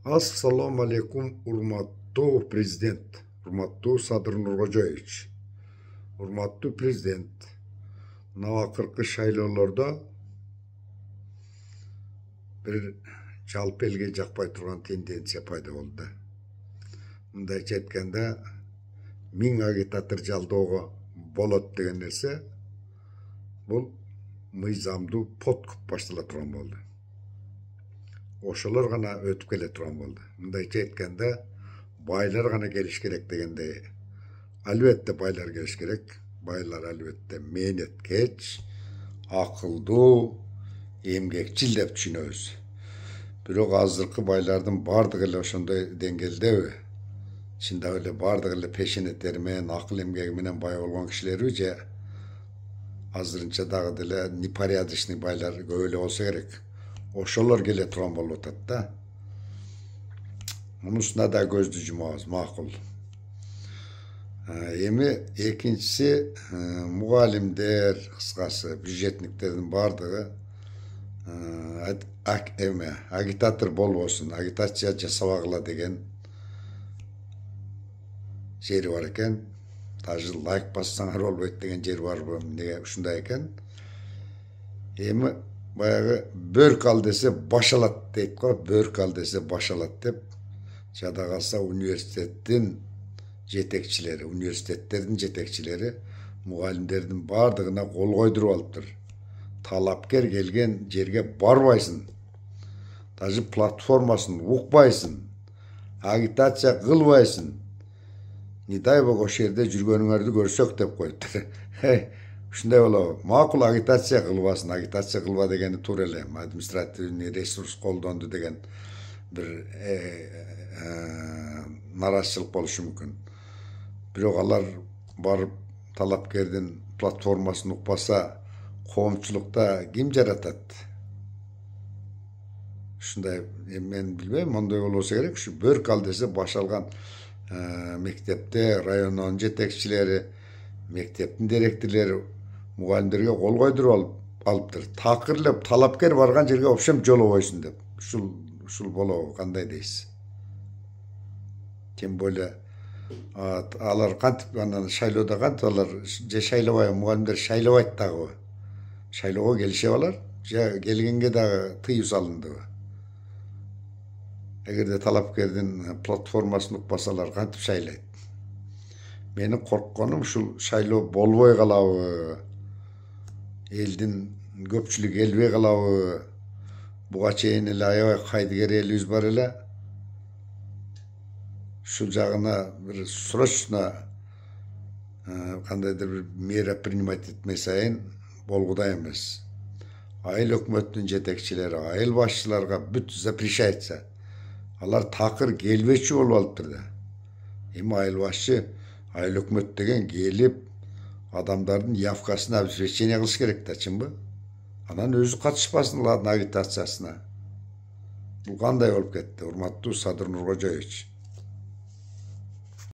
Assalamu alaikum, urmattu prezident, urmattu Sadır Nurkojoyevich. Urmattu prezident, navakırkı şayloolarda bir жалпы elge жақпай тұрған тенденция пайда болды. Мындайча айтканда, 1000 агитатор жалдоого болот деген нерсе бул мыйзамдуу подкуп баштала турган болду. Ошолор гана өтүп келе турган болду. Мындайча айтканда, байлар гана келиш керек дегендей. Албетте байлар келиш керек. Байлар албетте мээнеткеч, акылдуу, эмгекчил деп түшүнөбүз. Бирок азыркы байлардын бардыгы эле ошондой деңгээлдеби? Чындап эле бардыгы эле пешенеттери менен, акыл эмгеги менен бай болгон кишилерби же азырынча дагы деле непорядочный байлар көп эле болсо керек. Ошолор келе турган болуп атат да. Мунусуна да көздү жумабыз, макул. Эми экинчиси мугалимдер, кыскасы бюджетниктердин бардыгы агитатор болбосун, агитация жасабагыла деген жери бар экен. Даже лайк бассаңар болбойт деген жери барбы? Эмнеге ушундай экен? Эми баягы бөрк ал десе баш алат дейт го, бөрк ал десе баш алат деп жада калса университеттердин жетекчилери мугалимдердин бардыгына кол койдуруп алыптыр. Талапкер келген жерге барбайсың, даже платформасын укпайсың, агитация кылбайсың. Не дай бог ошол жерде жүргөнүңөрдү көрсөк деп коюптур. Ушундай болобу? Макул агитация кылбасын, агитация кылба дегени туура эле. Административный ресурс колдонду деген бир нараазычылык болушу мүмкүн. Бирок алар барып талапкердин платформасын укпаса, коомчулукта ким жаратат? Ушундай мен билбейм, мондой болбосо керек. Ушу бөрк ал десе баш алган мектепте райондун жетекчилери, мектептин директорлори мугалимдерге кол койдуруп алыптыр. Такырлап талапкер барган жерге опшем жолобойсуң деп. Ушул болобу, кандай дейсиз? Тем более алар кантип анан шайлоодо кантип алар же шайлабай, мугалимдер шайлабайт дагы. Шайлоого келишип алар, же келгенге дагы тыюу салындыбы? Эгерде талапкердин платформасын укпасалар кантип шайлайт? Менин коркконум ушул шайлоо болбой калабы? Элдин көпчүлүгү келбей калабы? Буга чейин эле аябай кайдыгер элибиз бар эле. Ушул жагына бир срочно кандайдыр бир мера принимать этмей айын болгудай эмес. Айыл өкмөттүн жетекчилери, айыл башчыларга бүт запрещается. Алар такыр келбечү болуп алыптыр да. Эми айыл башчы, айыл өкмөт деген келип, адамдардын явкасына обеспечение кылыш керек да, чынбы? Анан өзү катышпасын агитациясына. Бул кандай болуп кетти, урматтуу Садыр Нуркожоевич?